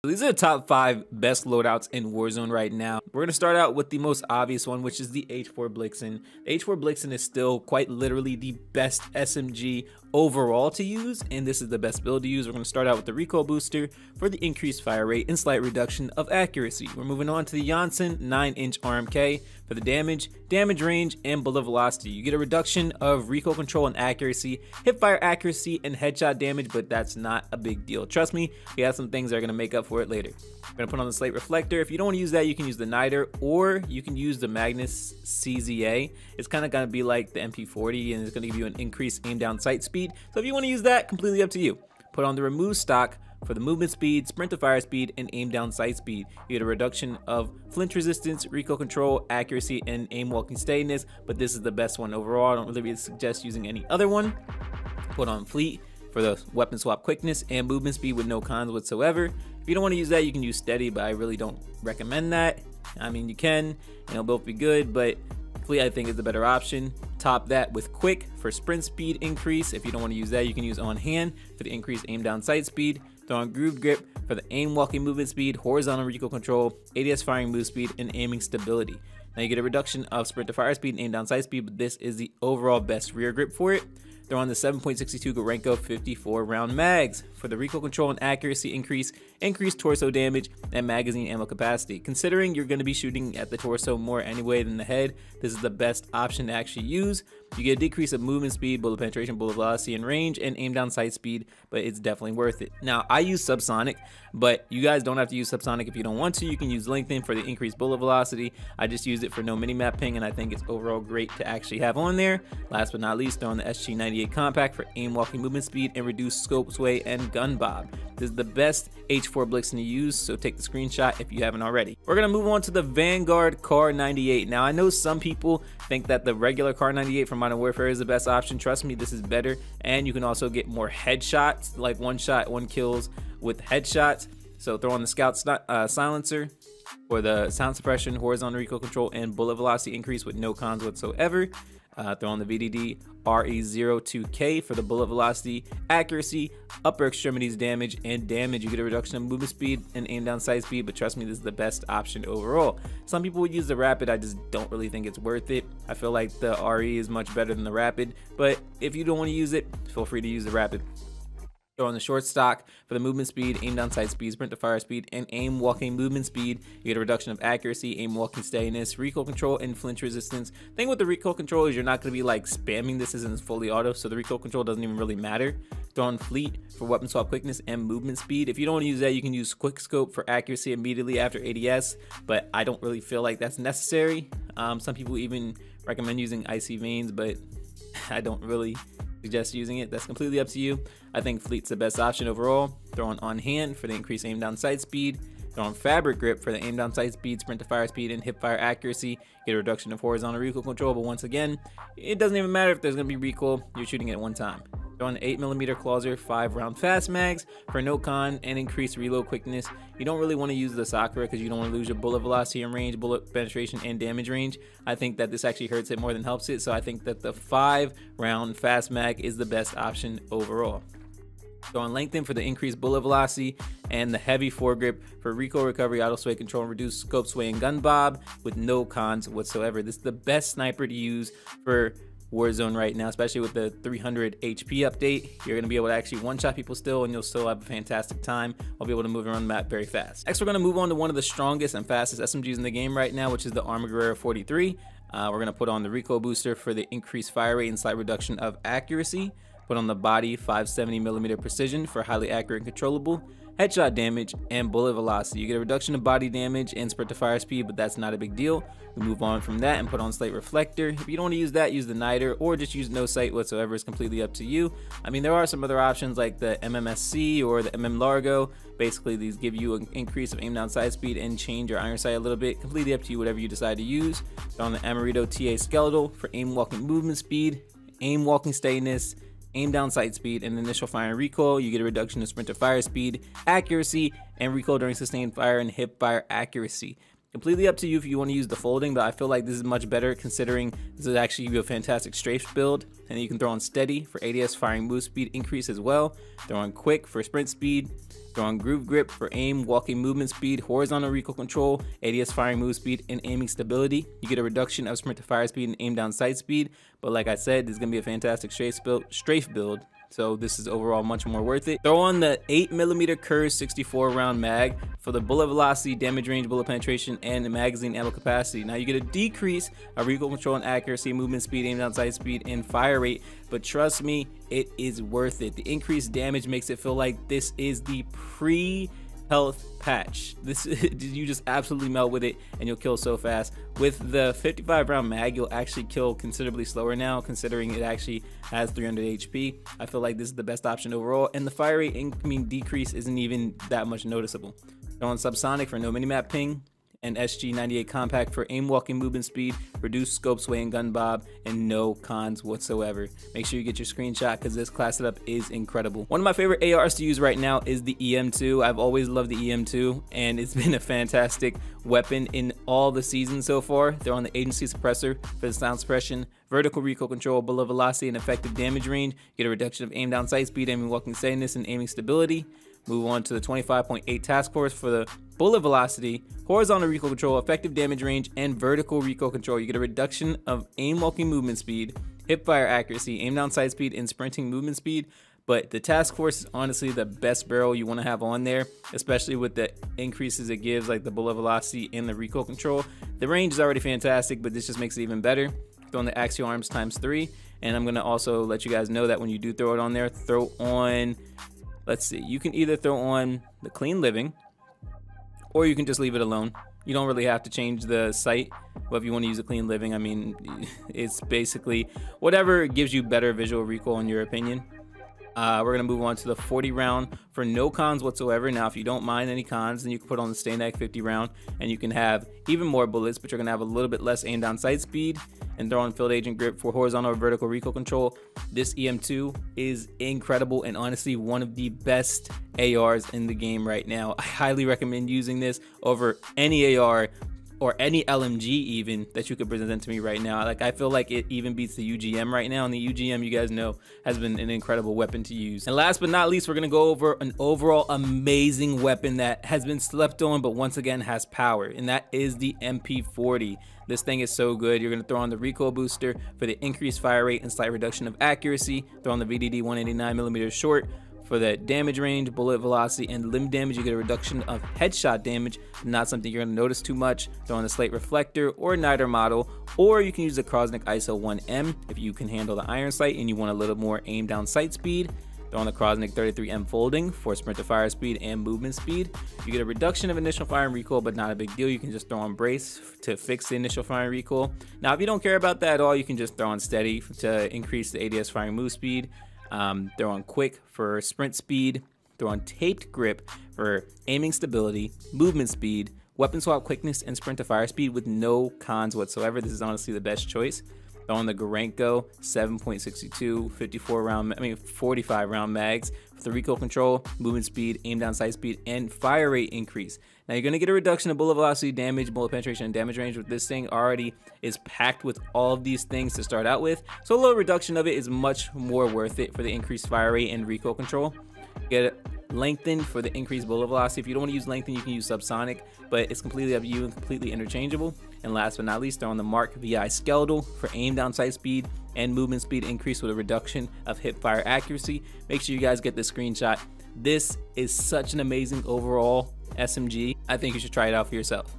These are the top 5 best loadouts in Warzone right now. We're going to start out with the most obvious one, which is the H4 Blixen. The H4 Blixen is still quite literally the best SMG overall to use, and this is the best build to use. We're going to start out with the recoil booster for the increased fire rate and slight reduction of accuracy. We're moving on to the Janssen 9-inch RMK for the damage range, and bullet velocity. You get a reduction of recoil control and accuracy, hip fire accuracy, and headshot damage, but that's not a big deal. Trust me, we have some things that are going to make up for it later. I'm going to put on the slate reflector. If you don't want to use that, you can use the Niter, or you can use the Magnus CZA. It's kind of going to be like the MP40, and it's going to give you an increased aim down sight speed. So if you want to use that, completely up to you. Put on the remove stock for the movement speed, sprint to fire speed, and aim down sight speed. You get a reduction of flinch resistance, recoil control, accuracy, and aim walking steadiness, but this is the best one overall. I don't really suggest using any other one. Put on fleet for the weapon swap quickness and movement speed with no cons whatsoever. If you don't want to use that, you can use steady, but I really don't recommend that. I mean, you can, and they'll both be good, but fleet I think is the better option. Top that with quick for sprint speed increase. If you don't want to use that, you can use on hand for the increased aim down sight speed. Throw on groove grip for the aim walking movement speed, horizontal recoil control, ADS firing move speed, and aiming stability. Now you get a reduction of sprint to fire speed and aim down sight speed, but this is the overall best rear grip for it. They're on the 7.62 Gorenko 54 round mags for the recoil control and accuracy increase, increased torso damage, and magazine ammo capacity. Considering you're going to be shooting at the torso more anyway than the head, this is the best option to actually use. You get a decrease of movement speed, bullet penetration, bullet velocity, and range, and aim down sight speed, but it's definitely worth it. Now, I use subsonic, but you guys don't have to use subsonic if you don't want to. You can use lengthen for the increased bullet velocity. I just use it for no minimap ping, and I think it's overall great to actually have on there. Last but not least, throw on the SG98 compact for aim walking movement speed and reduced scope sway and gun bob. This is the best H4 Blixen to use, so take the screenshot if you haven't already. We're gonna move on to the Vanguard Kar 98. Now, I know some people think that the regular Kar 98 from Modern Warfare is the best option. Trust me, this is better, and you can also get more headshots, like one shot, one kills with headshots. So throw on the Scout silencer for the sound suppression, horizontal recoil control, and bullet velocity increase with no cons whatsoever. Throw on the VDD RE02K for the bullet velocity, accuracy, upper extremities damage, and damage. You get a reduction of movement speed and aim down sight speed, but trust me, this is the best option overall. Some people would use the Rapid. I just don't really think it's worth it. I feel like the RE is much better than the Rapid, but if you don't want to use it, feel free to use the Rapid. Throw on the short stock for the movement speed, aim down sight speed, sprint to fire speed, and aim walking movement speed. You get a reduction of accuracy, aim walking steadiness, recoil control, and flinch resistance. Thing with the recoil control is you're not going to be like spamming this, isn't fully auto, so the recoil control doesn't even really matter. Throw on fleet for weapon swap quickness and movement speed. If you don't want to use that, you can use quick scope for accuracy immediately after ADS, but I don't really feel like that's necessary. Some people even recommend using icy veins, but I don't really suggest using it. That's completely up to you. I think fleet's the best option overall. Throw on hand for the increased aim down sight speed. Throw on fabric grip for the aim down sight speed, sprint to fire speed, and hip fire accuracy. Get a reduction of horizontal recoil control, but once again, it doesn't even matter if there's going to be recoil. You're shooting it at one time. Throw on 8mm Clauser 5 round fast mags for no con and increased reload quickness. You don't really want to use the Sakura because you don't want to lose your bullet velocity and range, bullet penetration, and damage range. I think that this actually hurts it more than helps it, so I think that the 5 round fast mag is the best option overall. Throw on lengthen for the increased bullet velocity and the heavy foregrip for recoil recovery, auto sway control, and reduced scope sway and gun bob with no cons whatsoever. This is the best sniper to use for Warzone right now, especially with the 300 HP update. You're going to be able to actually one-shot people still, and you'll still have a fantastic time. I'll be able to move around the map very fast. Next, we're going to move on to one of the strongest and fastest SMGs in the game right now, which is the Arma Guerrero 43. We're going to put on the recoil booster for the increased fire rate and slight reduction of accuracy. Put on the body 570mm precision for highly accurate and controllable headshot damage and bullet velocity. You get a reduction of body damage and sprint to fire speed, but that's not a big deal. We move on from that and put on slate reflector. If you don't want to use that, use the Niter, or just use no sight whatsoever. It's completely up to you. I mean, there are some other options like the MMSC or the MM Largo. Basically, these give you an increase of aim down sight speed and change your iron sight a little bit. Completely up to you, whatever you decide to use. Put on the Amarillo TA Skeletal for aim walking movement speed, aim walking steadiness, aim down sight speed, and initial fire and recoil. You get a reduction of sprint to fire speed, accuracy, and recoil during sustained fire and hip fire accuracy. Completely up to you if you want to use the folding, but I feel like this is much better considering this is actually give you a fantastic strafe build. And you can throw on steady for ADS firing move speed increase as well. Throw on quick for sprint speed. Throw on groove grip for aim, walking movement speed, horizontal recoil control, ADS firing move speed, and aiming stability. You get a reduction of sprint to fire speed and aim down sight speed. But like I said, this is going to be a fantastic strafe build. So this is overall much more worth it. Throw on the 8mm Curze 64 round mag for the bullet velocity, damage range, bullet penetration, and the magazine ammo capacity. Now you get a decrease of recoil control and accuracy, movement speed, aim down sight speed, and fire rate. But trust me, it is worth it. The increased damage makes it feel like this is the pre-health patch. This you just absolutely melt with it and you'll kill so fast. With the 55 round mag, you'll actually kill considerably slower now, considering it actually has 300 HP. I feel like this is the best option overall, and the fire rate incoming decrease isn't even that much noticeable. Throw on subsonic for no minimap ping, and SG98 compact for aim, walking, movement speed, reduced scope sway and gun bob, and no cons whatsoever. Make sure you get your screenshot because this class setup is incredible. One of my favorite ARs to use right now is the EM2. I've always loved the EM2, and it's been a fantastic weapon in all the seasons so far. They're on the agency suppressor for the sound suppression, vertical recoil control, bullet velocity, and effective damage range. Get a reduction of aim down sight speed, aiming, walking steadiness, and aiming stability. Move on to the 25.8 task force for the bullet velocity, horizontal recoil control, effective damage range, and vertical recoil control. You get a reduction of aim, walking, movement speed, hip fire accuracy, aim down sight speed, and sprinting movement speed. But the task force is honestly the best barrel you want to have on there, especially with the increases it gives, like the bullet velocity and the recoil control. The range is already fantastic, but this just makes it even better. Throw on the axial arms ×3, and I'm going to also let you guys know that when you do throw it on there, throw on, let's see, you can either throw on the clean living, or you can just leave it alone. You don't really have to change the sight, but if you want to use a clean living, I mean, it's basically whatever gives you better visual recoil in your opinion. We're going to move on to the 40 round for no cons whatsoever. Now, if you don't mind any cons, then you can put on the Stanek 50 round, and you can have even more bullets, but you're going to have a little bit less aim down sight speed, and throw on field agent grip for horizontal or vertical recoil control. This EM2 is incredible and honestly one of the best ARs in the game right now. I highly recommend using this over any AR or any LMG even that you could present to me right now. Like, I feel like it even beats the UGM right now, and the UGM, you guys know, has been an incredible weapon to use. And last but not least, we're gonna go over an overall amazing weapon that has been slept on but once again has power, and that is the MP40. This thing is so good. You're gonna throw on the recoil booster for the increased fire rate and slight reduction of accuracy. Throw on the VDD 189mm short for the damage range, bullet velocity, and limb damage. You get a reduction of headshot damage, not something you're going to notice too much. Throw on the slate reflector or niter model, or you can use the Krosnik ISO 1M if you can handle the iron sight and you want a little more aim down sight speed. Throw on the Krosnik 33M folding for sprint to fire speed and movement speed. You get a reduction of initial fire and recoil, but not a big deal. You can just throw on brace to fix the initial fire and recoil. Now, if you don't care about that at all, you can just throw on steady to increase the ADS firing move speed. Throw on quick for sprint speed. Throw on taped grip for aiming stability, movement speed, weapon swap quickness, and sprint to fire speed with no cons whatsoever. This is honestly the best choice. Throw on the Gorenko 7.62 45 round mags for the recoil control, movement speed, aim down sight speed, and fire rate increase. Now you're gonna get a reduction of bullet velocity, damage, bullet penetration, and damage range. With this thing already is packed with all of these things to start out with, so a little reduction of it is much more worth it for the increased fire rate and recoil control. Get it lengthened for the increased bullet velocity. If you don't want to use lengthen, you can use subsonic, but it's completely up to you and completely interchangeable. And last but not least, throw on the Mark VI Skeletal for aim down sight speed and movement speed increase with a reduction of hip fire accuracy. Make sure you guys get this screenshot. This is such an amazing overall SMG. I think you should try it out for yourself.